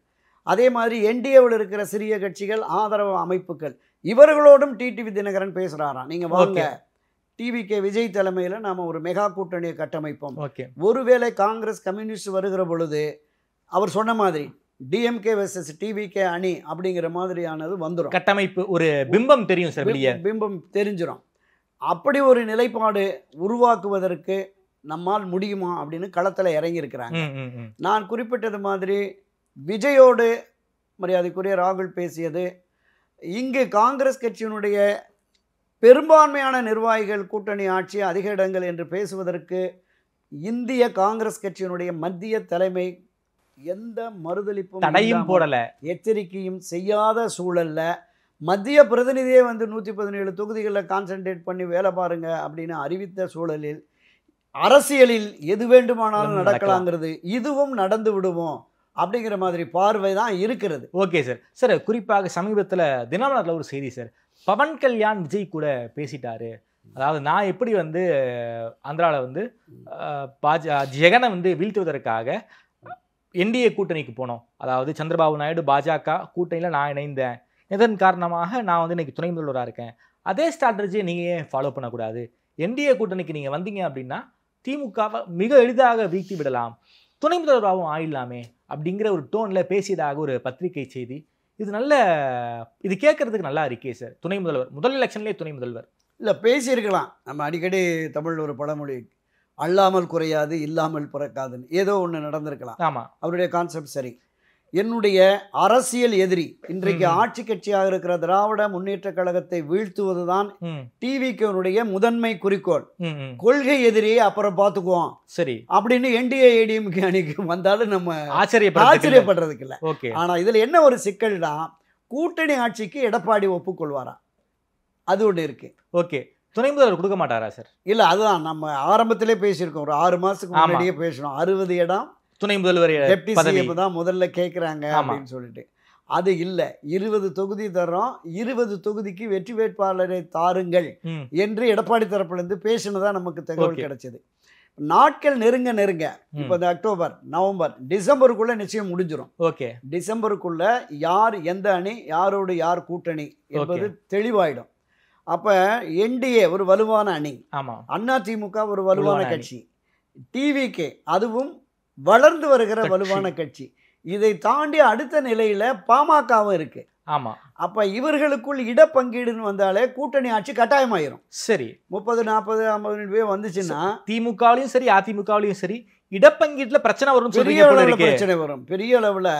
[SPEAKER 5] அதே மாதிரி என்டிஏவில் இருக்கிற சிறிய கட்சிகள், ஆதரவு அமைப்புகள், இவர்களோடும் டிடிவி தினகரன் பேசுகிறாராம். நீங்கள் வாங்க டிவிகே விஜய் தலைமையில் நாம் ஒரு மெகா கூட்டணியை கட்டமைப்போம்.
[SPEAKER 6] ஓகே.
[SPEAKER 5] ஒருவேளை காங்கிரஸ் கம்யூனிஸ்ட் வருகிற பொழுது அவர் சொன்ன மாதிரி டிஎம்கே வெர்சஸ் டிவிகே அணி அப்படிங்கிற மாதிரியானது வந்துடும்.
[SPEAKER 6] கட்டமைப்பு ஒரு பிம்பம் தெரியும் சார், வெளியே
[SPEAKER 5] பிம்பம் தெரிஞ்சிடும். அப்படி ஒரு நிலைப்பாடு உருவாக்குவதற்கு நம்மால் முடியுமா அப்படின்னு களத்தில் இறங்கியிருக்கிறாங்க. நான் குறிப்பிட்டது மாதிரி விஜயோடு மரியாதைக்குரிய ராகுல் பேசியது, இங்கு காங்கிரஸ் கட்சியினுடைய பெரும்பான்மையான நிர்வாகிகள் கூட்டணி ஆட்சி அதிக இடங்கள் என்று பேசுவதற்கு இந்திய காங்கிரஸ் கட்சியினுடைய மத்திய தலைமை எந்த மறுதளிப்பும்
[SPEAKER 6] தடையும் போடல,
[SPEAKER 5] எச்சரிக்கையும் செய்யாத சூழல்ல மத்திய பிரதிநிதியே வந்து 117 தொகுதிகளில் கான்சென்ட்ரேட் பண்ணி வேலை பாருங்க அப்படின்னு அறிவித்த சூழலில் அரசியலில் எது வேண்டுமானாலும் நடக்கலாங்கிறது, இதுவும் நடந்து விடுவோம் அப்படிங்கிற மாதிரி பார்வை தான் இருக்கிறது.
[SPEAKER 6] Okay sir. சார், குறிப்பாக சமீபத்தில் தினமலரில் ஒரு செய்தி சார், பவன் கல்யாண் விஜய் கூட பேசிட்டாரு. அதாவது நான் எப்படி வந்து ஆந்திராவில் வந்து ஜெகனை வந்து வீழ்த்துவதற்காக என்டிஏ கூட்டணிக்கு போனோம், அதாவது சந்திரபாபு நாயுடு பாஜக கூட்டணியில் நான் இணைந்தேன், இதன் காரணமாக நான் வந்து இன்னைக்கு துணை முதல்வராக இருக்கேன், அதே ஸ்ட்ராட்டஜியை நீங்கள் ஏன் ஃபாலோ பண்ணக்கூடாது, என்டிஏ கூட்டணிக்கு நீங்கள் வந்தீங்க அப்படின்னா திமுகவை மிக எளிதாக வீழ்த்தி விடலாம், துணை முதல்வராகவும் ஆயிடலாமே அப்படிங்கிற ஒரு டோனில் பேசியதாக ஒரு பத்திரிகை செய்தி. இது கேட்கறதுக்கு நல்லா இருக்கே சார். துணை முதல்வர், முதல் எலெக்ஷன்லேயே துணை முதல்வர்
[SPEAKER 5] இல்லை பேசியிருக்கலாம். நம்ம அடிக்கடி தமிழ் ஒரு பழமொழி, அல்லாமல் குறையாது இல்லாமல் பிறக்காதுன்னு, ஏதோ ஒன்று நடந்திருக்கலாம்.
[SPEAKER 6] ஆமாம்,
[SPEAKER 5] அவருடைய கான்செப்ட் சரி. என்னுடைய அரசியல் எதிரி இன்றைக்கு ஆட்சி கட்சியாக இருக்கிற திராவிட முன்னேற்ற கழகத்தை வீழ்த்துவது தான் டிவிகேனுடைய முதன்மை குறிக்கோள். கொள்கை எதிரியை அப்புறம் பார்த்துக்குவோம்
[SPEAKER 6] சரி
[SPEAKER 5] அப்படின்னு என்டிஏ ஏடிஎம்கே அணிக்கு வந்தாலும் நம்ம
[SPEAKER 6] ஆச்சரியப்படுறதுக்கு இல்லை.
[SPEAKER 5] ஆனா இதுல என்ன ஒரு சிக்கல்னா, கூட்டணி ஆட்சிக்கு எடப்பாடி ஒப்புக்கொள்வாரா, அது ஒன்று இருக்கு.
[SPEAKER 6] ஓகே. துணை முதல்வர் கொடுக்க மாட்டாரா சார்?
[SPEAKER 5] இல்ல, அதுதான் நம்ம ஆரம்பத்திலே பேசியிருக்கோம், ஒரு 6 மாசத்துக்கு முன்னாடியே பேசணும். 60 இடம்
[SPEAKER 6] துணை முதல்வர்
[SPEAKER 5] டெப்டி சிஎம் தான் முதல்ல கேட்குறாங்க அப்படின்னு சொல்லிட்டு. அது இல்லை, 20 தொகுதி தர்றோம், 20 தொகுதிக்கு வெற்றி வேட்பாளரை தாருங்கள் என்று எடப்பாடி தரப்புலேருந்து பேசினதா நமக்கு தகவல் கிடைச்சது. நாட்கள் நெருங்க நெருங்க, இப்போ இந்த அக்டோபர், நவம்பர், டிசம்பருக்குள்ள நிச்சயம் முடிஞ்சிடும்.
[SPEAKER 6] ஓகே.
[SPEAKER 5] டிசம்பருக்குள்ள யார் எந்த அணி, யாரோடு யார் கூட்டணி என்பது தெளிவாயிடும். அப்ப என்டிஏ ஒரு வலுவான அணி, அதிமுக ஒரு வலுவான கட்சி, டிவிகே அதுவும் வளர்ந்து வருகிற வலுவான கட்சி, இதை தாண்டி அடுத்த நிலையில பாமகவும் இருக்கு.
[SPEAKER 6] ஆமா.
[SPEAKER 5] அப்ப இவர்களுக்குள் இடப்பங்கீடுன்னு வந்தாலே கூட்டணி ஆட்சி கட்டாயமாயிரும்.
[SPEAKER 6] சரி,
[SPEAKER 5] 30, 40, 50 பேர் வந்துச்சுன்னா
[SPEAKER 6] திமுகவிலையும் சரி அதிமுகவிலையும் சரி இடப்பங்கீட்டுல பிரச்சனை வரும்.
[SPEAKER 5] பிரச்சனை வரும் பெரிய அளவுல.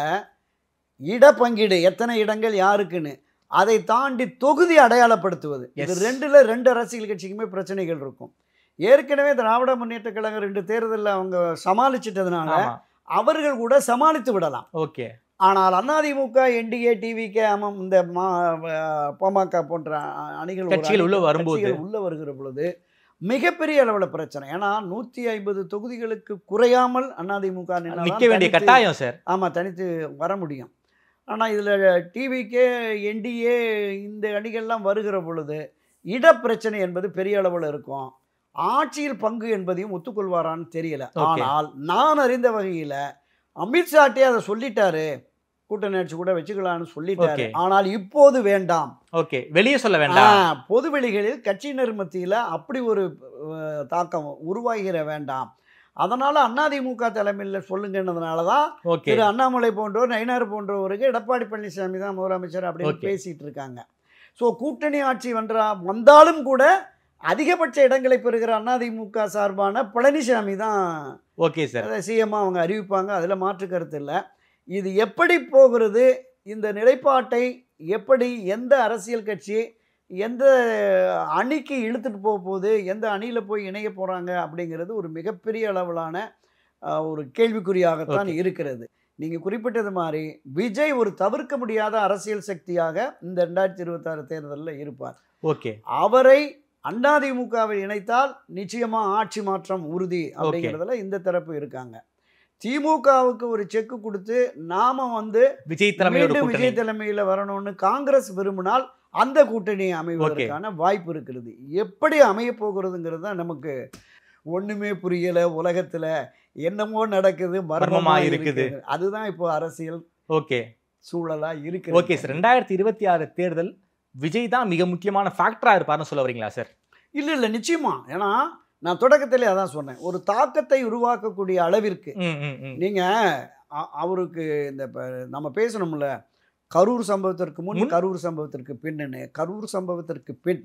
[SPEAKER 5] இடப்பங்கீடு எத்தனை இடங்கள் யாருக்குன்னு, அதை தாண்டி தொகுதி அடையாளப்படுத்துவது, இது 2 அரசியல் கட்சிக்குமே பிரச்சனைகள் இருக்கும். ஏற்கனவே திராவிட முன்னேற்ற கழகம் 2 தேர்தலில் அவங்க சமாளிச்சிட்டதுனால அவர்கள் கூட சமாளித்து விடலாம்.
[SPEAKER 6] ஓகே.
[SPEAKER 5] ஆனால் அதிமுக, என்டிஏ, டிவிகே, இந்த பாமக போன்ற அணிகள்
[SPEAKER 6] உள்ள
[SPEAKER 5] வருகிற பொழுது மிகப்பெரிய அளவில் பிரச்சனை. ஏன்னா 150 தொகுதிகளுக்கு குறையாமல் அதிமுக
[SPEAKER 6] நிற்க வேண்டிய கட்டாயம் சார்.
[SPEAKER 5] ஆமாம், தனித்து வர முடியும். ஆனால் இதில் டிவிகே, என்டிஏ இந்த அணிகள்லாம் வருகிற பொழுது இடப்பிரச்சனை என்பது பெரிய அளவில் இருக்கும். ஆட்சியில் பங்கு என்பதையும் ஒத்துக்கொள்வாரான்னு தெரியல. ஆனால் நான் அறிந்த வகையில் அமித்ஷாட்டே அதை சொல்லிட்டாரு, கூட்டணி ஆட்சி கூட வச்சுக்கலான்னு சொல்லிட்டாரு. ஆனால் இப்போது வேண்டாம்.
[SPEAKER 6] ஓகே, வெளியே சொல்ல வேண்டாம்,
[SPEAKER 5] பொது வெளிகளில் கட்சியினர் மத்தியில் அப்படி ஒரு தாக்கம் உருவாகிற வேண்டாம். அதனால அதிமுக தலைமையில் சொல்லுங்கன்னதுனால தான் திரு அண்ணாமலை போன்றோர், நயினார் போன்றவருக்கு எடப்பாடி பழனிசாமி தான் முதலமைச்சர் அப்படின்னு பேசிட்டு இருக்காங்க. ஸோ கூட்டணி ஆட்சி வந்தாலும் கூட அதிகபட்ச இடங்களை பெறுகிற அதிமுக சார்பான பழனிசாமி தான்
[SPEAKER 6] ஓகே சார்
[SPEAKER 5] சிஎம் அவங்க அறிவிப்பாங்க, அதில் மாற்று கருத்து இல்லை. இது எப்படி போகிறது, இந்த நிலைப்பாட்டை எப்படி எந்த அரசியல் கட்சி எந்த அணிக்கு இழுத்துட்டு போக போகுது, எந்த அணியில் போய் இணைய போகிறாங்க அப்படிங்கிறது ஒரு மிகப்பெரிய அளவிலான ஒரு கேள்விக்குறியாகத்தான் இருக்கிறது. நீங்கள் குறிப்பிட்டது மாதிரி விஜய் ஒரு தவிர்க்க முடியாத அரசியல் சக்தியாக இந்த 2026 தேர்தலில் இருப்பார்.
[SPEAKER 6] ஓகே.
[SPEAKER 5] அவரை அதிமுகவை இணைத்தால் நிச்சயமாக ஆட்சி மாற்றம் உறுதி அப்படிங்கிறதுல இந்த தரப்பு இருக்காங்க. திமுகவுக்கு ஒரு செக்கு கொடுத்து நாம
[SPEAKER 6] விஜய்
[SPEAKER 5] தலைமையில் வரணும்னு காங்கிரஸ் விரும்பினால் அந்த கூட்டணி அமைவதற்கான வாய்ப்பு இருக்கிறது. எப்படி அமைய போகிறதுங்கிறது தான் நமக்கு ஒண்ணுமே புரியல. உலகத்துல என்னமோ நடக்குது, மர்மமா இருக்குது. அதுதான் இப்போ அரசியல் சூழலா இருக்கு.
[SPEAKER 6] ஓகே சார், 2026 தேர்தல் விஜய் தான் மிக முக்கியமான ஃபேக்டரா இருப்பார்னு சொல்ல வரீங்களா சார்?
[SPEAKER 5] இல்லை நிச்சயமா. ஏன்னா நான் தொடக்கத்திலே அதான் சொன்னேன், ஒரு தாக்கத்தை உருவாக்கக்கூடிய அளவிற்கு நீங்கள் அவருக்கு இந்த நம்ம பேசணும்ல, கரூர் சம்பவத்திற்கு முன் கரூர் சம்பவத்திற்கு பின்னு, கரூர் சம்பவத்திற்கு பின்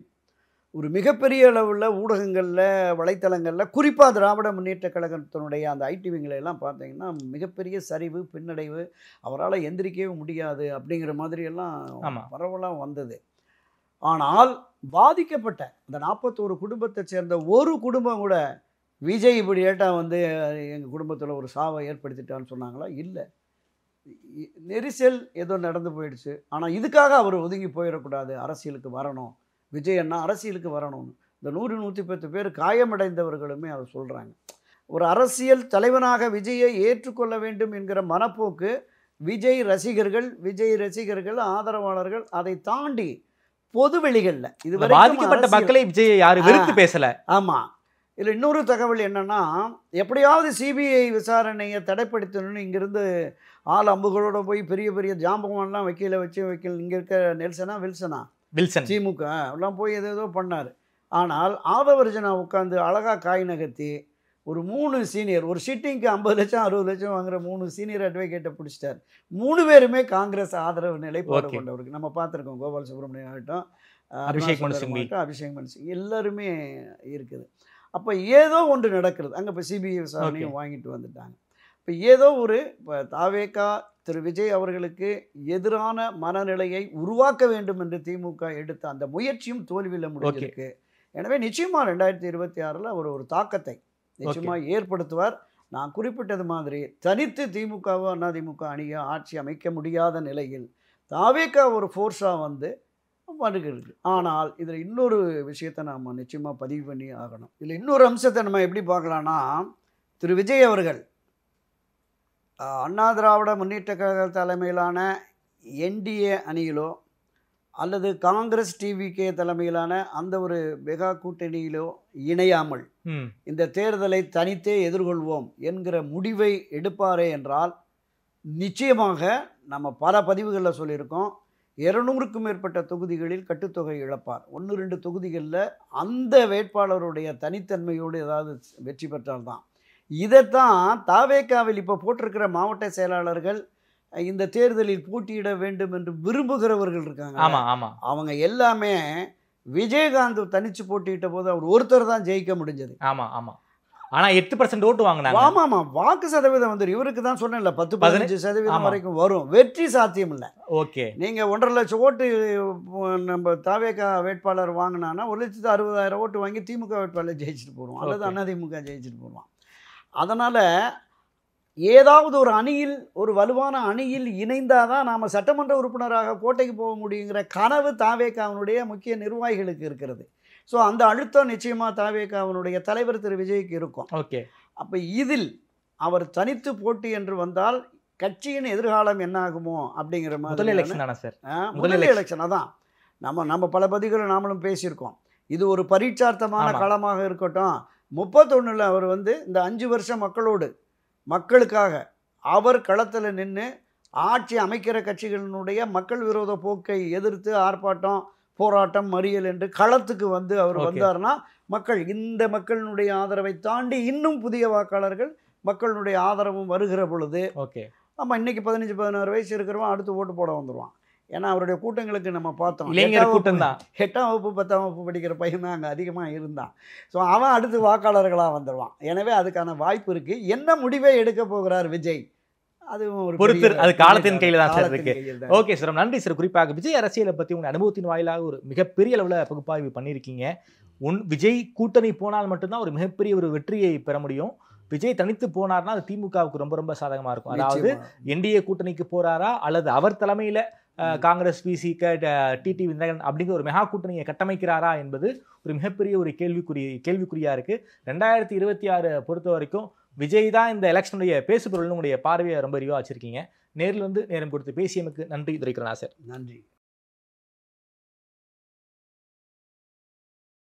[SPEAKER 5] ஒரு மிகப்பெரிய அளவில் ஊடகங்களில் வலைத்தளங்களில் குறிப்பாக திராவிட முன்னேற்ற கழகத்தினுடைய அந்த ஐடிவிங்களெல்லாம் பார்த்தீங்கன்னா மிகப்பெரிய சரிவு பின்னடைவு, அவரால் எந்திரிக்கவே முடியாது அப்படிங்கிற மாதிரியெல்லாம் பரவலாக வந்தது. ஆனால் பாதிக்கப்பட்ட அந்த 41 குடும்பத்தை சேர்ந்த ஒரு குடும்பம் கூட விஜய் இப்படி ஏட்டா வந்து எங்கள் குடும்பத்தில் ஒரு சாவை ஏற்படுத்திட்டான்னு சொன்னாங்களா? இல்லை, நெரிசல் ஏதோ நடந்து போயிடுச்சு. ஆனால் இதுக்காக அவர் ஒதுங்கி போயிடக்கூடாது, அரசியலுக்கு வரணும், விஜய் அண்ணா அரசியலுக்கு வரணும்னு இந்த 100-110 பேர் காயமடைந்தவர்களுமே அதை சொல்கிறாங்க. ஒரு அரசியல் தலைவனாக விஜயை ஏற்றுக்கொள்ள வேண்டும் என்கிற மனப்போக்கு விஜய் ரசிகர்கள் ஆதரவாளர்கள் அதை தாண்டி பொதுவெளிகளில் இதுவரை
[SPEAKER 6] பாதிக்கப்பட்ட மக்களை விஜய் யாரும் வெறுத்து பேசல.
[SPEAKER 5] ஆமாம். இதில் இன்னொரு தகவல் என்னென்னா, எப்படியாவது சிபிஐ விசாரணையை தடைப்படுத்தணும்னு இங்கேருந்து ஆள் அம்புகளோட போய் பெரிய பெரிய ஜாம்பவான்லாம் வைக்கல இங்கே இருக்க வில்சன் திமுக எல்லாம் போய் ஏதோ பண்ணார். ஆனால் ஆதவர்ஜனா உட்காந்து அழகாக காய் நகர்த்தி ஒரு 3 சீனியர், ஒரு சிட்டிங்க்கு 50 லட்சம் 60 லட்சம் வாங்குற 3 சீனியர் அட்வொகேட்டை பிடிச்சிட்டார். 3 பேருமே காங்கிரஸ் ஆதரவு நிலைப்பாடு கொண்டவருக்கு. நம்ம பார்த்துருக்கோம், கோபால் சுப்ரமணியம் ஆகட்டும், அபிஷேக் மனு சிங் எல்லாருமே இருக்குது. அப்போ ஏதோ ஒன்று நடக்கிறது அங்கே. இப்போ சிபிஐ விசாரணையும் வாங்கிட்டு வந்துட்டாங்க. இப்போ ஏதோ ஒரு இப்போ தாவேகா திரு விஜய் அவர்களுக்கு எதிரான மனநிலையை உருவாக்க வேண்டும் என்று திமுக எடுத்த அந்த முயற்சியும் தோல்வியில் முடிஞ்சிருக்கு. எனவே நிச்சயமாக 2026 அவர் ஒரு தாக்கத்தை நிச்சயமாக ஏற்படுத்துவார். நான் குறிப்பிட்டது மாதிரி தனித்து திமுகவோ அதிமுக அணியோ ஆட்சி அமைக்க முடியாத நிலையில் தாவேகா ஒரு ஃபோர்ஸாக வந்து வருகிறது. ஆனால் இதில் இன்னொரு விஷயத்தை நாம் நிச்சயமாக பதிவு பண்ணி ஆகணும். இதில் இன்னொரு அம்சத்தை நம்ம எப்படி பார்க்கலான்னா, திரு விஜய் அவர்கள் அண்ணா திராவிட முன்னேற்ற கழக தலைமையிலான என்டிஏ அணியிலோ அல்லது காங்கிரஸ் டிவிகே தலைமையிலான அந்த ஒரு மெகா கூட்டணியிலோ இணையாமல் இந்த தேர்தலை தனித்தே எதிர்கொள்வோம் என்கிற முடிவை எடுப்பாரே என்றால் நிச்சயமாக நம்ம பல பதிவுகளில் சொல்லியிருக்கோம், 200க்கும் மேற்பட்ட தொகுதிகளில் கட்டுத்தொகை இழப்பார். 1-2 தொகுதிகளில் அந்த வேட்பாளருடைய தனித்தன்மையோடு ஏதாவது வெற்றி பெற்றால்தான். இதைத்தான் தாவேகாவில் இப்போ போட்டிருக்கிற மாவட்ட செயலாளர்கள் இந்த தேர்தலில் போட்டியிட வேண்டும் என்று விரும்புகிறவர்கள் இருக்காங்க. அவங்க எல்லாமே விஜயகாந்த் தனிச்சு போட்டியிட்ட போது அவர் ஒருத்தர் தான் ஜெயிக்க முடிஞ்சது.
[SPEAKER 6] ஆனால் 8% ஓட்டு வாங்கினாங்க.
[SPEAKER 5] ஆமாம், வாக்கு சதவீதம் வந்துடும். இவருக்கு தான் சொன்னேன்ல 10-15% வரைக்கும் வரும். வெற்றி சாத்தியம் இல்லை.
[SPEAKER 6] ஓகே, நீங்கள்
[SPEAKER 5] 1.5 லட்சம் ஓட்டு நம்ம தாவேகா வேட்பாளர் வாங்கினான்னா 1,60,000 ஓட்டு வாங்கி திமுக வேட்பாளர் ஜெயிச்சுட்டு போடுவோம், அல்லது அதிமுக ஜெயிச்சுட்டு போடுவான். அதனால் ஏதாவது ஒரு அணியில், ஒரு வலுவான அணியில் இணைந்தாதான் நாம் சட்டமன்ற உறுப்பினராக கோட்டைக்கு போக முடியுங்கிற கனவு தாவேகாவினுடைய முக்கிய நிர்வாகிகளுக்கு இருக்கிறது. ஸோ அந்த அழுத்தம் நிச்சயமாக தாவேகாவினுடைய தலைவர் திரு விஜய்க்கு இருக்கும்.
[SPEAKER 6] ஓகே,
[SPEAKER 5] அப்போ இதில் அவர் தனித்து போட்டி என்று வந்தால் கட்சியின் எதிர்காலம் என்ன ஆகுமோ அப்படிங்கிற மாதிரி முதல் எலெக்ஷன். அதான் நம்ம பல பதிவுகளை நாமளும் பேசியிருக்கோம். இது ஒரு பரீட்சார்த்தமான களமாக இருக்கட்டும். 31 அவர் வந்து இந்த 5 வருஷம் மக்களுக்காக அவர் களத்தில் நின்று ஆட்சி அமைக்கிற கட்சிகளினுடைய மக்கள் விரோத போக்கை எதிர்த்து ஆர்ப்பாட்டம், போராட்டம், மறியல் என்று களத்துக்கு வந்து அவர் வந்தார்னா இந்த மக்களினுடைய ஆதரவை தாண்டி இன்னும் புதிய வாக்காளர்கள் மக்களுடைய ஆதரவும் வருகிற பொழுது ஆமாம், இன்னைக்கு 15-16 வயசு இருக்கிறவன் அடுத்து ஓட்டு போட வந்துடுவான். ஏன்னா அவருடைய கூட்டங்களுக்கு நம்ம பார்த்தோம், 8ஆம் வகுப்பு 10ஆம் வகுப்பு படிக்கிற பையன் தான் அங்கே அதிகமாக இருந்தான். ஸோ அவன் அடுத்து வாக்காளர்களாக வந்துடுவான். எனவே அதுக்கான வாய்ப்பு இருக்குது. என்ன முடிவை எடுக்க போகிறார் விஜய், அதுவும் ஒரு
[SPEAKER 6] பொறுத்து, அது காலத்தின் கையில் தான் சார் இருக்கு. ஓகே சார், நன்றி சார். குறிப்பாக விஜய் அரசியலை பற்றி உங்கள் அனுபவத்தின் வாயிலாக ஒரு மிகப்பெரிய அளவில் பகுப்பாய்வு பண்ணியிருக்கீங்க. விஜய் கூட்டணி போனால் மட்டும்தான் ஒரு மிகப்பெரிய ஒரு வெற்றியை பெற முடியும். விஜய் தனித்து போனார்னா அது திமுகவுக்கு ரொம்ப ரொம்ப சாதகமாக இருக்கும். அதாவது என்டிஏ கூட்டணிக்கு போறாரா அல்லது அவர் தலைமையில் காங்கிரஸ், பிசிக, டிடி வினகரன் அப்படிங்கிற ஒரு மெகா கூட்டணியை கட்டமைக்கிறாரா என்பது ஒரு மிகப்பெரிய ஒரு கேள்விக்குறியா இருக்கு. 2026 பொறுத்த வரைக்கும் விஜய் தான் இந்த எலெக்ஷனுடைய பேசுபொருள். உங்களுடைய பார்வையை ரொம்ப விரிவாக வச்சிருக்கீங்க. நேரில் வந்து நேரம் கொடுத்து பேசியமைக்கு நன்றி துரைக்கரனா சார்.
[SPEAKER 5] நன்றி.